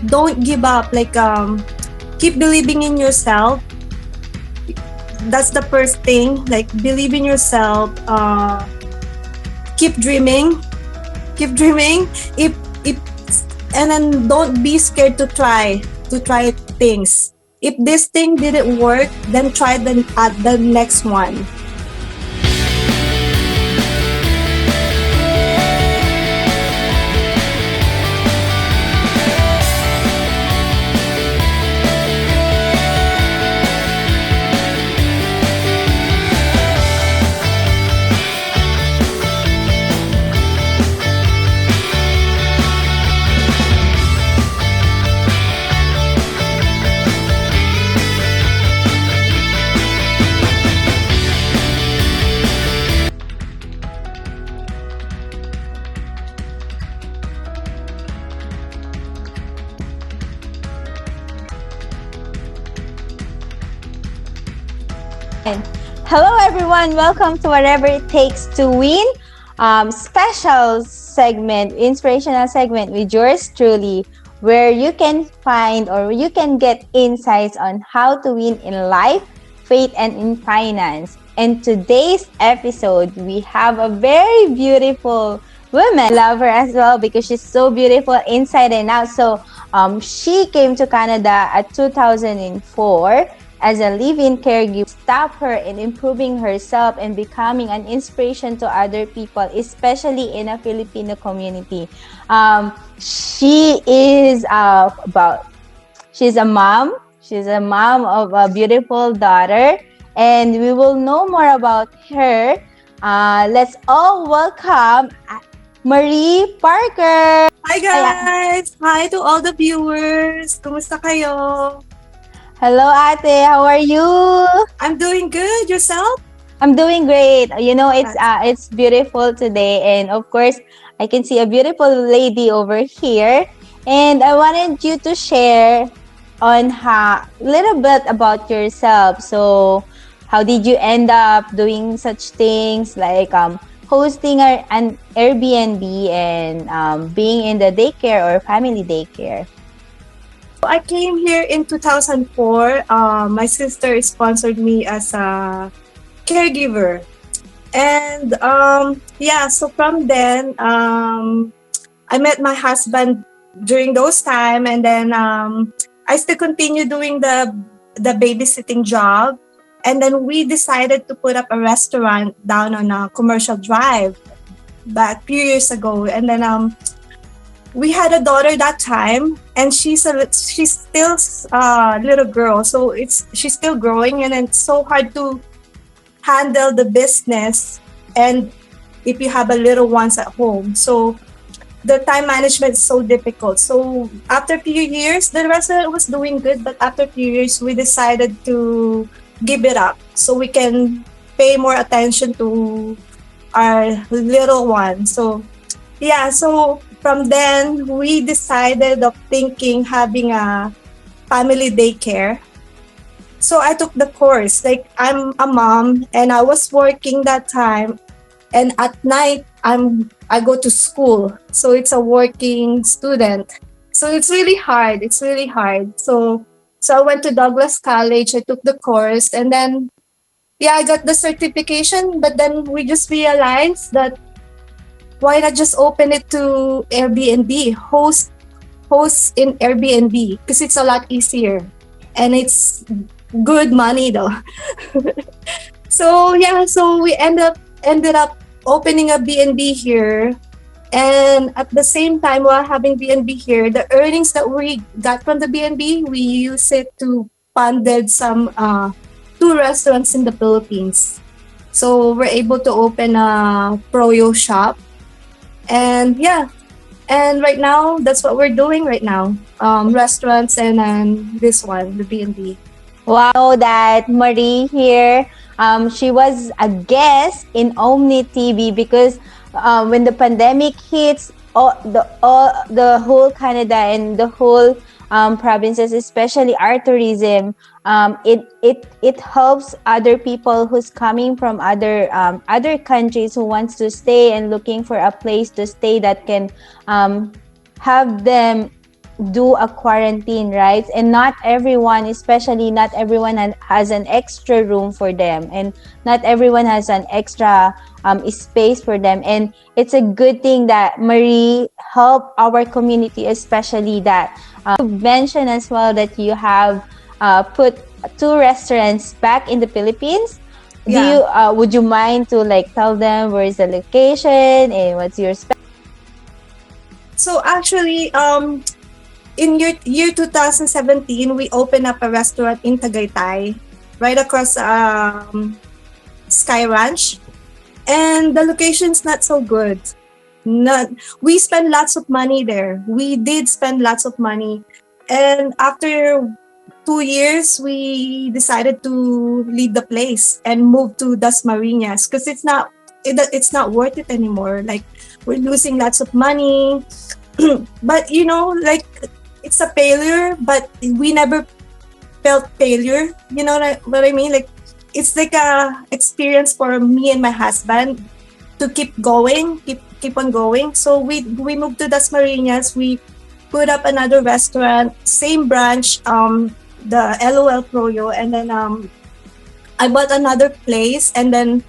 don't give up. Like keep believing in yourself. That's the first thing. Like believe in yourself. Keep dreaming. Keep dreaming. If and then don't be scared to try things. If this thing didn't work, then try the next one. Hello everyone, welcome to Whatever It Takes to Win special segment, inspirational segment with yours truly, where you can find or you can get insights on how to win in life, faith, and in finance. And today's episode, we have a very beautiful woman. I love her as well because she's so beautiful inside and out. So she came to Canada at 2004 as a live-in caregiver, stop her in improving herself and becoming an inspiration to other people, especially in a Filipino community. She is she's a mom. She's a mom of a beautiful daughter, and we will know more about her. Let's all welcome Marie Parker. Hi guys! Hi to all the viewers! Kumusta kayo? Hello, Ate. How are you? I'm doing good. Yourself? I'm doing great. You know, it's beautiful today, and of course, I can see a beautiful lady over here. And I wanted you to share on a little bit about yourself. So, how did you end up doing such things like hosting an Airbnb and being in the daycare or family daycare? I came here in 2004. My sister sponsored me as a caregiver. And so from then, I met my husband during those time. And then I still continue doing the babysitting job. And then we decided to put up a restaurant down on a Commercial Drive back a few years ago. And then we had a daughter that time, and she's still a little girl, so she's still growing, and it's so hard to handle the business, and if you have a little ones at home, so the time management is so difficult. So after a few years, the restaurant was doing good, but after a few years, we decided to give it up so we can pay more attention to our little one. So from then, we decided of thinking having a family daycare. So I took the course. Like, I'm a mom and I was working that time. And at night, I go to school. So it's a working student. So it's really hard. It's really hard. So I went to Douglas College. I took the course. And then, I got the certification. But then we just realized that why not just open it to Airbnb, host in Airbnb, because it's a lot easier and it's good money though. So we ended up opening a B&B here, and at the same time while having B&B here, the earnings that we got from the B&B, we use it to funded some 2 restaurants in the Philippines. So we're able to open a Froyo shop. And right now, that's what we're doing right now. Restaurants and this one, the B&B. Wow, that Marie here, she was a guest in OMNI TV because when the pandemic hits, the whole Canada and the whole provinces, especially our tourism, it helps other people who's coming from other countries who wants to stay and looking for a place to stay that can have them do a quarantine, right? And not everyone, especially not everyone has an extra room for them, and not everyone has an extra space for them. And it's a good thing that Marie helped our community, especially that you mentioned as well that you have put two restaurants back in the Philippines. Do Yeah. you would you mind to like tell them where is the location and what's your So actually, in year 2017, we opened up a restaurant in Tagaytay, right across Sky Ranch, and the location's not so good. Not We spent lots of money there. We did spend lots of money, and after 2 years, we decided to leave the place and move to Dasmariñas because it's not worth it anymore. Like we're losing lots of money, but like it's a failure, but we never felt failure. You know what I mean? Like it's like a experience for me and my husband to keep going, keep on going. So we moved to Dasmariñas. We put up another restaurant, same branch, the LOL Froyo, and then I bought another place, and then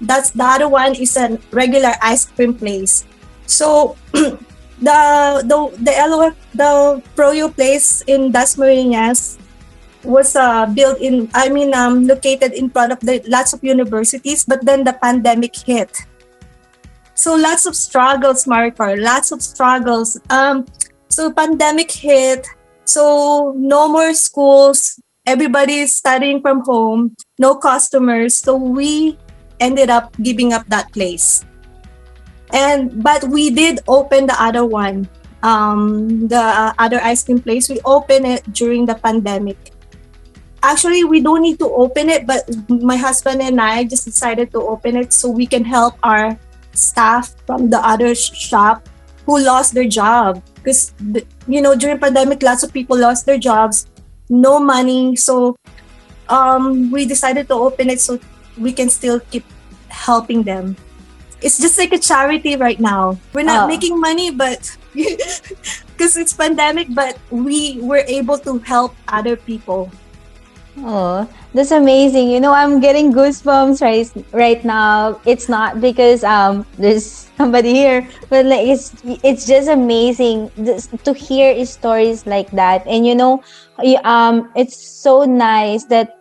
that's the other one is a regular ice cream place. So the LOL the Froyo place in Dasmariñas was built in located in front of the lots of universities, but then the pandemic hit. So lots of struggles, Maricor, lots of struggles. So pandemic hit, so no more schools, everybody is studying from home, no customers, so we ended up giving up that place. But we did open the other one, the other ice cream place. We opened it during the pandemic. Actually, we don't need to open it, but my husband and I just decided to open it so we can help our staff from the other shop who lost their job. Because, during pandemic, lots of people lost their jobs, no money. So we decided to open it so we can still keep helping them. It's just like a charity right now. We're not making money, but because it's pandemic, but we were able to help other people. Oh, that's amazing. I'm getting goosebumps right now. It's not because there's somebody here, but like it's just amazing to hear stories like that. And it's so nice that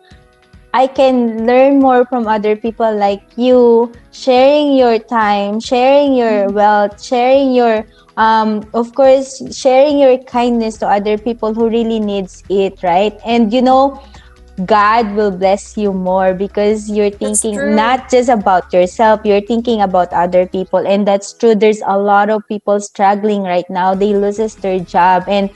I can learn more from other people like you, sharing your time, sharing your wealth, sharing your of course sharing your kindness to other people who really needs it, right? And God will bless you more because you're That's thinking true. not just about yourself, you're thinking about other people. And that's true. There's a lot of people struggling right now. They loses their job, and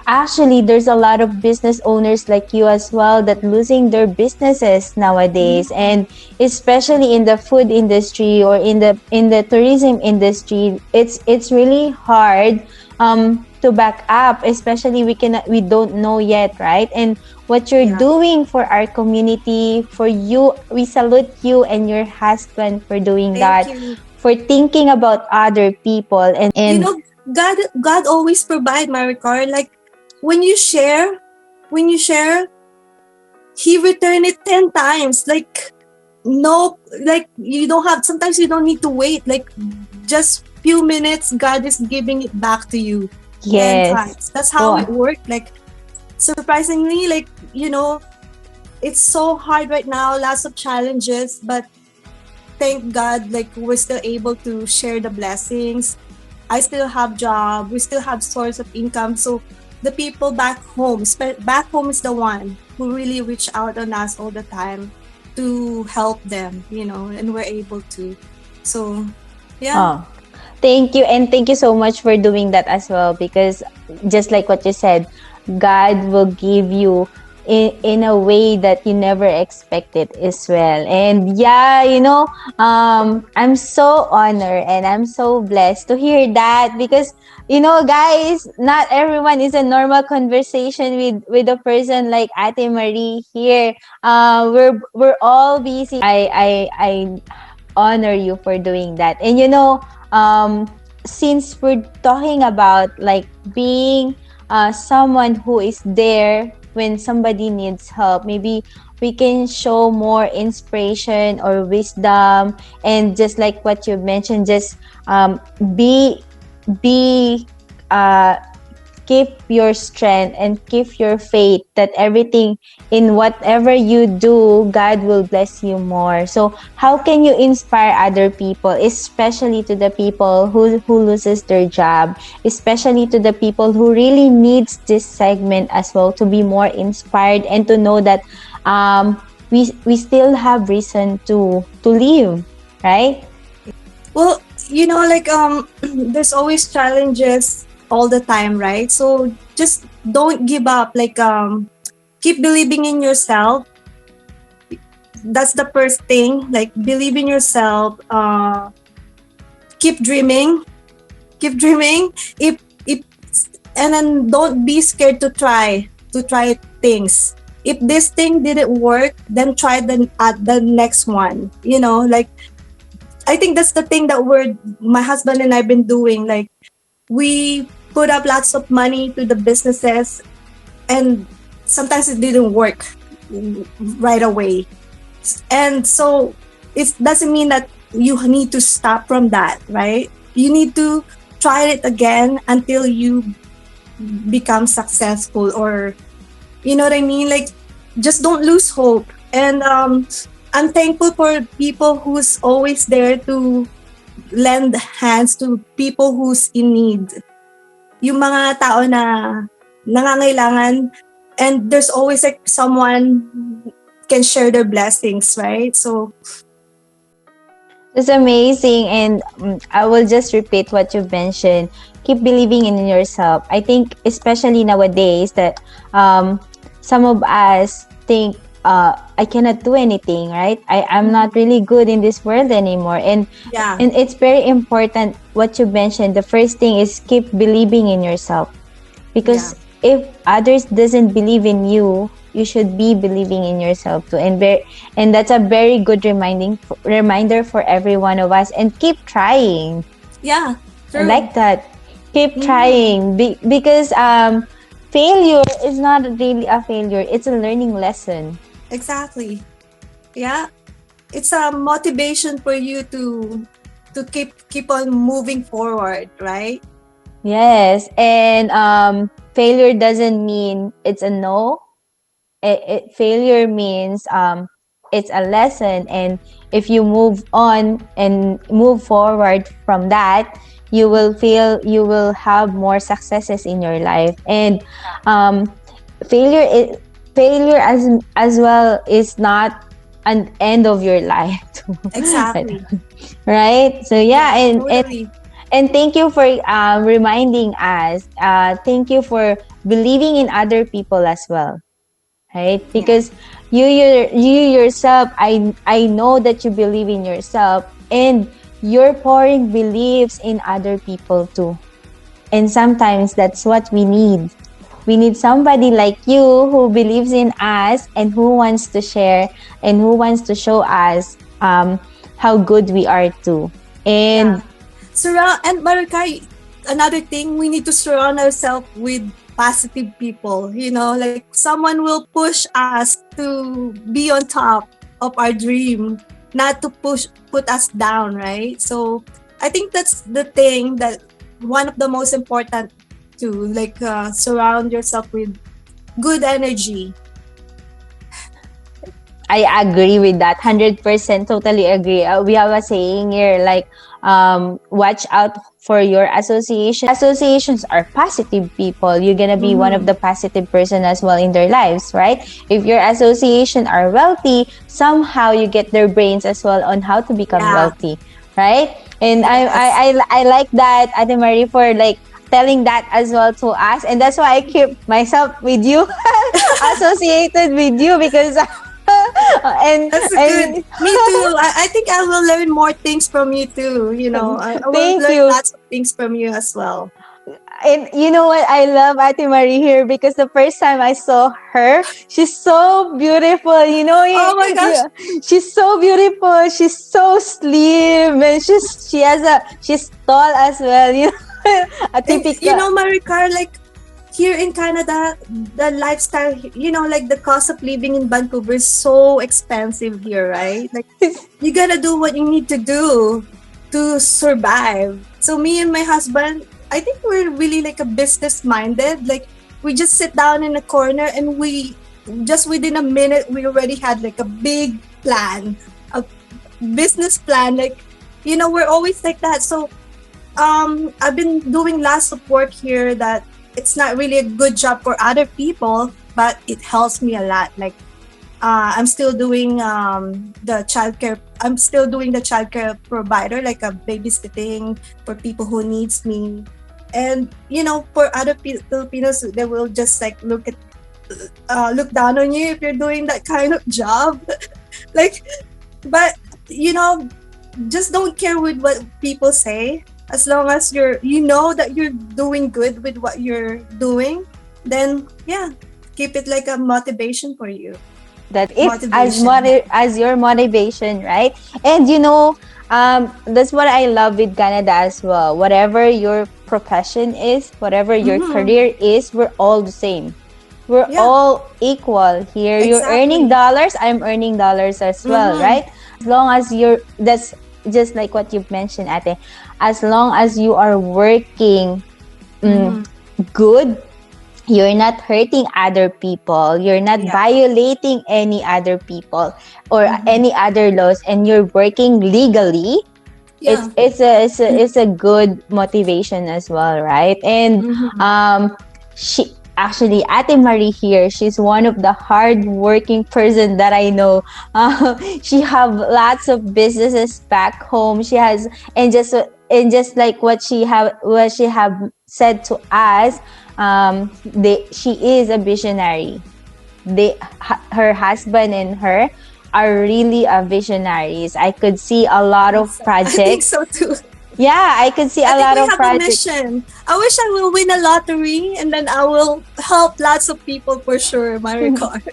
actually there's a lot of business owners like you as well that losing their businesses nowadays. And especially in the food industry or in the tourism industry, it's really hard to back up, especially we don't know yet, right? And what you're Yeah. doing for our community, for you, we salute you and your husband for doing Thank that, you. for thinking about other people. You And know, God always provide, Maricar. Like when you share, He return it 10 times. Like no, like you don't have. Sometimes you don't need to wait. Like just few minutes, God is giving it back to you ten yes, times. That's how it well, worked. Like surprisingly, like it's so hard right now. Lots of challenges, but thank God, like we're still able to share the blessings. I still have job. We still have source of income. So the people back home is the one who really reach out on us all the time to help them, and we're able to. So, yeah. oh, thank you. And thank you so much for doing that as well, because just like what you said, God will give you in a way that you never expected as well. And yeah, I'm so honored and I'm so blessed to hear that, because guys, not everyone is a normal conversation with a person like Ate Marie here. We're all busy. I honor you for doing that. And since we're talking about like being someone who is there when somebody needs help. Maybe we can show more inspiration or wisdom, and just like what you mentioned, just be be uh keep your strength and keep your faith that everything in whatever you do, God will bless you more. So how can you inspire other people, especially to the people who loses their job, especially to the people who really needs this segment as well, to be more inspired and to know that we still have reason to live, right? Well, like there's always challenges all the time, right? So just don't give up. Like keep believing in yourself. That's the first thing. Like believe in yourself. Keep dreaming. Keep dreaming. If and then don't be scared to try things. If this thing didn't work, then try the next one. Like I think that's the thing that my husband and I've been doing. Like we put up lots of money to the businesses, and sometimes it didn't work right away. And so it doesn't mean that you need to stop from that, right? You need to try it again until you become successful, or you know what I mean? Like just don't lose hope. And I'm thankful for people who's always there to lend hands to people who's in need. Yung mga tao na nangangailangan, and there's always like someone can share their blessings, right? So It's amazing. And I will just repeat what you've mentioned. Keep believing in yourself. I think, especially nowadays, that some of us think, I cannot do anything, right? I'm not really good in this world anymore. yeah, And it's very important what you mentioned. The first thing is keep believing in yourself. Because if others doesn't believe in you, you should be believing in yourself too. And that's a very good reminder for every one of us. And keep trying. yeah, I true. like that. Keep trying. Because failure is not really a failure. It's a learning lesson. Exactly. Yeah, it's a motivation for you to keep on moving forward, right? Yes. And failure doesn't mean it's a no. Failure means it's a lesson, and if you move on and move forward from that, you will have more successes in your life. And um, failure is, failure as well is not an end of your life too. Exactly. Right, so yeah. Yeah, And totally. and thank you for reminding us. Thank you for believing in other people as well, right? Yeah. Because you yourself, I know that you believe in yourself, and you're pouring beliefs in other people too. And sometimes that's what we need. We need somebody like you who believes in us and who wants to share and who wants to show us how good we are too. Yeah. And And Marika, another thing, we need to surround ourselves with positive people. Like someone will push us to be on top of our dream, not to put us down, right? So I think that's the thing, that one of the most important to like surround yourself with good energy. I agree with that. 100% totally agree. We have a saying here like, watch out for your association. Associations are positive people. You're going to be one of the positive person as well in their lives, right? If your association are wealthy, somehow you get their brains as well on how to become Yeah. wealthy, right? And Yes. I like that, Ate Marie, for like telling that as well to us. And that's why I keep myself with you, associated with you, because That's good. and Me too. I think I will learn more things from you too. I will thank learn you. lots of things from you as well. And you know what? I love Ate Marie here because the first time I saw her, she's so beautiful. Oh my gosh. She's so beautiful. She's so slim, and she's tall as well. A And typical. Maricar, like here in Canada, the lifestyle, like the cost of living in Vancouver is so expensive here, right? Like you gotta do what you need to do to survive. So me and my husband, I think we're really like a business minded. Like we just sit down in a corner and we just within a minute we already had like a big plan, a business plan. Like we're always like that. So I've been doing lots of work here that it's not really a good job for other people, but it helps me a lot. Like I'm still doing the childcare. I'm still doing the childcare provider, like a babysitting for people who needs me. And for other Filipinos, they will just like look down on you if you're doing that kind of job. Like, but just don't care with what people say. As long as that you're doing good with what you're doing, then yeah, keep it like a motivation for you. That it's Motivation. as your motivation, right? And that's what I love with Canada as well. Whatever your profession is, whatever your Mm-hmm. career is, we're all the same. We're Yeah, all equal here. You're earning exactly. dollars, I'm earning dollars as well, Mm-hmm. right? As long as that's just like what you've mentioned, Ate. As long as you are working mm, Mm-hmm. good, you're not hurting other people, you're not Yeah. violating any other people or Mm-hmm. any other laws, and you're working legally, Yeah. it's a good motivation as well, right? And Mm-hmm. she actually, Ate Marie here, she's one of the hard working person that I know. She have lots of businesses back home. She has, and just like what she have said to us, she is a visionary. Her husband and her are really a visionaries. I could see a lot of I think projects. so too. Yeah, I could see I a think lot we of have a projects. mission. I wish I will win a lottery and then I will help lots of people for sure, my record.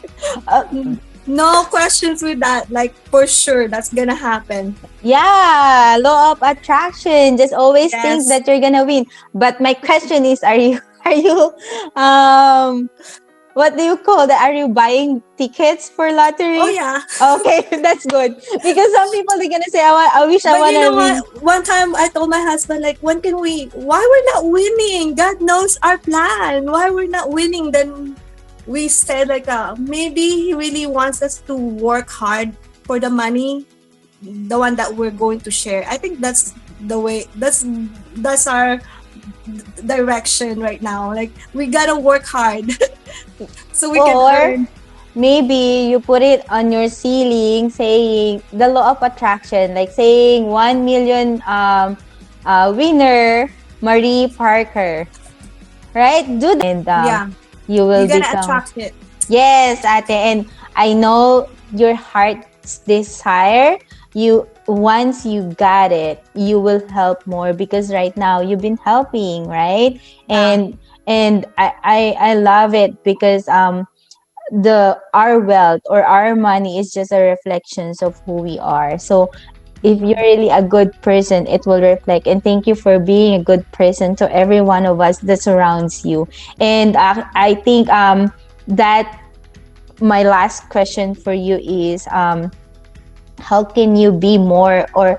Uh, No questions with that. Like for sure that's gonna happen. yeah, law of attraction. Just always think Yes. that you're gonna win. But my question is, are you are you um what do you call that? Are you buying tickets for Oh lottery? yeah. Okay, that's good. Because some people are gonna say, I wish I But you wanna know win. what? One time I told my husband, like, when can we? Why we're not winning? God knows our plan. Why we're not winning? Then we said, like, maybe he really wants us to work hard for the money, the one that we're going to share. I think that's the way. That's our direction right now. Like, we gotta work hard so we can Or earn. maybe you put it on your ceiling saying the law of attraction, like saying 1 million winner Marie Parker, right? Do that, and Yeah, you you will gotta become. attract it. Yes, Ate, and I know your heart's desire. You once you got it, you will help more because right now you've been helping, right? Yeah. And I love it because the our wealth or our money is just a reflection of who we are. So if you're really a good person, it will reflect. And thank you for being a good person to every one of us that surrounds you. And I think that my last question for you is how can you be more, or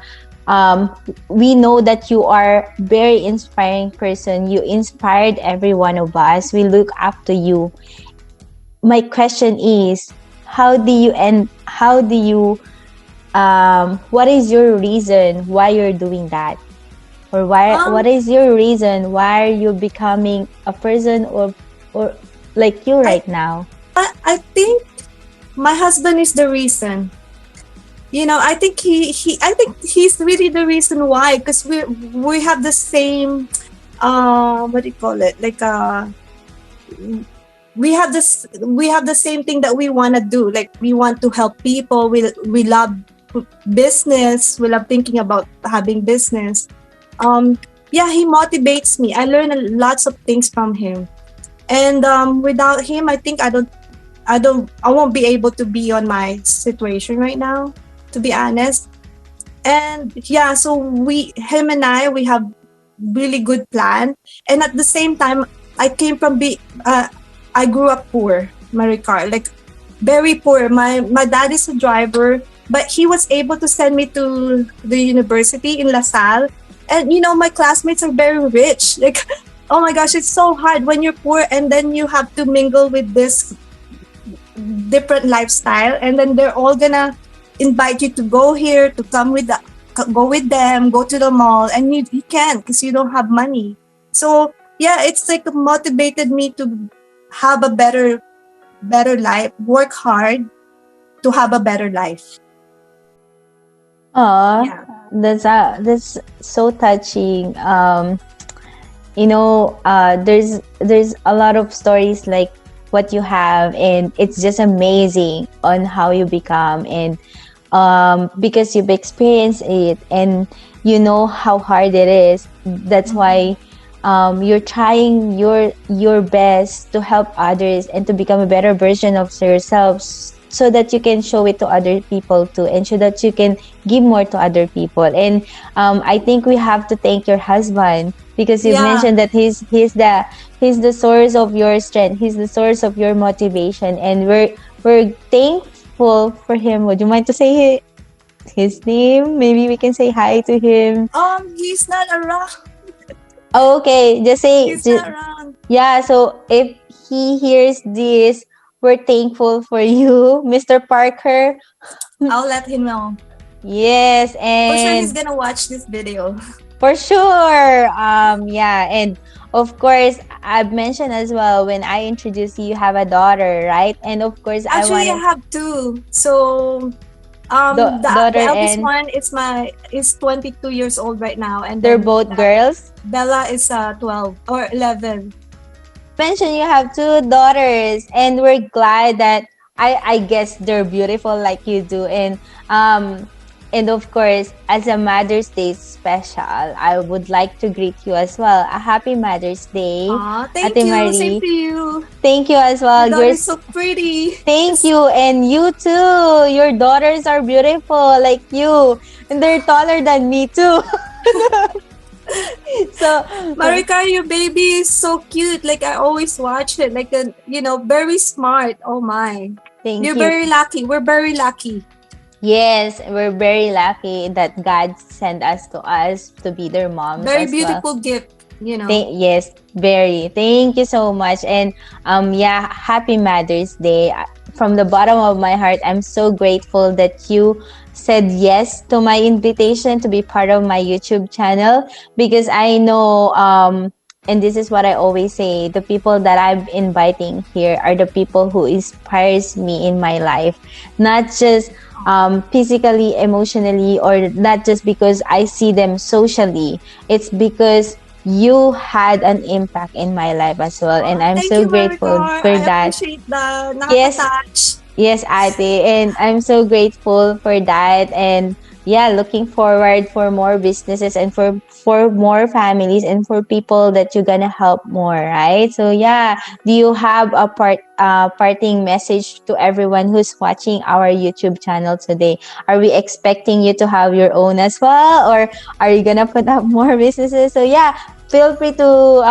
we know that you are very inspiring person, you inspired every one of us, we look up to you. My question is, how do you what is your reason why you're doing that, or what Um, is your reason why you're becoming a person, or like you I right now? I think my husband is the reason. I think I think he's really the reason why, because we have the same what do you call it, like we have the same thing that we want to do. Like we want to help people. We love business. We love thinking about having business. um yeah, he motivates me. I learn lots of things from him. And without him, I think I won't be able to be on my situation right now, to be honest. And him and I, we have really good plan. And at the same time, I came from I grew up poor, Maricar, like very poor. My dad is a driver, but he was able to send me to the university in LaSalle. And my classmates are very rich. Like, oh my gosh, it's so hard when you're poor and then you have to mingle with this different lifestyle, and then they're all gonna invite you to go here, to go with them, go to the mall, and you can't because you don't have money. So yeah, it's like motivated me to have a better life, work hard to have a better life. Aw, Yeah. that's so touching. There's a lot of stories like what you have, and it's just amazing on how you become, and because you've experienced it and you know how hard it is. That's why you're trying your best to help others and to become a better version of yourselves, so that you can show it to other people too, and so that you can give more to other people. And I think we have to thank your husband, because you've Yeah. mentioned that he's the source of your strength, he's the source of your motivation, and we're thankful for him. Would you mind to say his name? Maybe we can say hi to him. He's not around. Oh, okay, just say He's not around. yeah. So if he hears this, we're thankful for you, Mr. Parker. I'll let him know. Yes, For sure, he's and gonna watch this video. for sure. Yeah, and of course, I've mentioned as well when I introduced you, you have a daughter, right? And of course, I Actually, I wanted have two. So, the daughter, eldest and one is 22 years old right now, and they're then both girls. Bella is 12 or 11. Mentioned you have two daughters, and we're glad that I guess they're beautiful like you do. And of course, as a Mother's Day special, I would like to greet you as well. A happy Mother's Day, Aw, thank Ate you. Same Marie. to you. Thank you as Your well. daughter is so pretty. Thank you, and you too. Your daughters are beautiful like you, and they're taller than me too. So Marika, your baby is so cute. Like, I always watch it. Like, very smart. Oh my. thank You're you. very lucky. We're very lucky. Yes, we're very lucky that God sent us to be their moms Very as well. beautiful gift. Yes, very. Thank you so much. And yeah, happy Mother's Day. From the bottom of my heart, I'm so grateful that you said yes to my invitation to be part of my YouTube channel, because I know and this is what I always say, the people that I'm inviting here are the people who inspires me in my life, not just physically, emotionally, or not just because I see them socially. It's because you had an impact in my life as well, and I'm Thank so you, grateful Marika. for I that. appreciate that. Yes, Nakaka-touch. yes, Ate, and I'm so grateful for that. And yeah, looking forward for more businesses, and for more families, and for people that you're gonna help more, right? So yeah, do you have a parting message to everyone who's watching our YouTube channel today? Are we expecting you to have your own as well, or are you gonna put up more businesses? So yeah, feel free to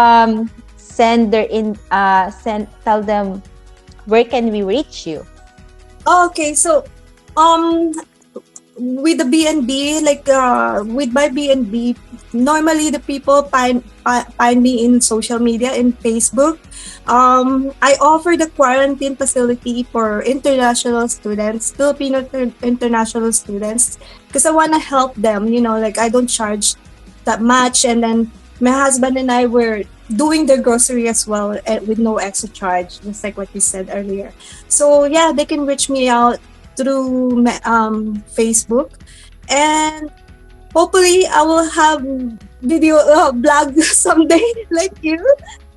tell them where can we reach you. Okay, so um with the BNB, like with my BNB, normally the people find me in social media, in Facebook. I offer the quarantine facility for international students, Filipino international students, because I want to help them. Like, I don't charge that much, and then my husband and I were doing their grocery as well, with no extra charge, just like what you said earlier. So yeah, they can reach me out through Facebook, and hopefully I will have video blog someday like you.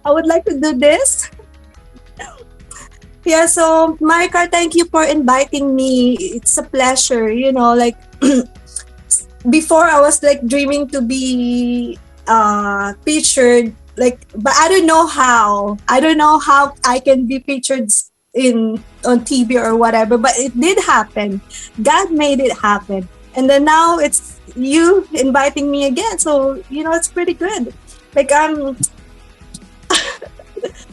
I would like to do this. Yeah, so Marika, thank you for inviting me. It's a pleasure. Like, before I was like dreaming to be featured, like, but I don't know how. I don't know how I can be featured on TV or whatever, but it did happen. God made it happen. And then now it's you inviting me again. So, it's pretty good. Like,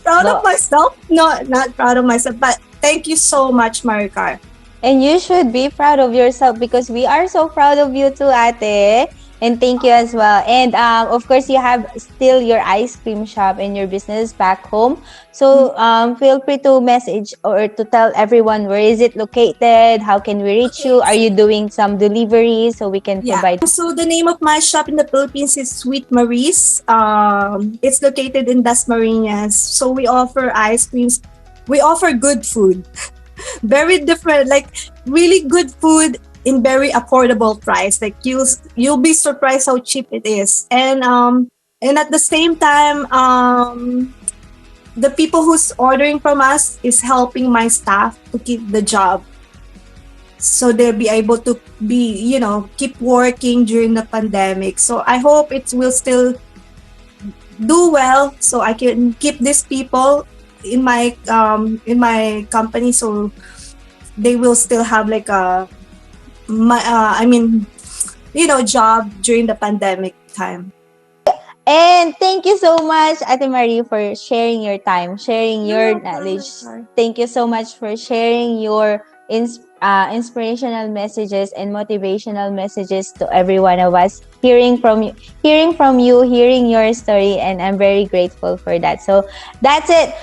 Proud of Well, myself? No, not proud of myself, but thank you so much, Maricar. and you should be proud of yourself because we are so proud of you too, Ate. And thank you as well. And of course, you have still your ice cream shop and your business back home. So feel free to message or to tell everyone where is it located, how can we reach Okay, you, are you doing some deliveries so we can yeah. provide. So the name of my shop in the Philippines is Sweet Marie's. It's located in Dasmariñas. So we offer ice creams. We offer good food. Very different, like really good food in very affordable price. Like you'll be surprised how cheap it is. And at the same time, the people who's ordering from us is helping my staff to keep the job, so they'll be able to be, keep working during the pandemic. So I hope it will still do well, so I can keep these people in my company, so they will still have like a my I mean job during the pandemic time. And thank you so much, Ate Marie, for sharing your time, sharing You're your welcome, knowledge. Ricar. Thank you so much for sharing your inspirational messages and motivational messages to every one of us. Hearing your story, and I'm very grateful for that. So that's it.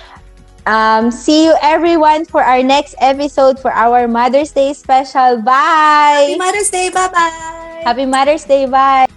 See you everyone for our next episode for our Mother's Day special. Happy Bye. Mother's Day. Bye bye. Happy Mother's Day. Bye.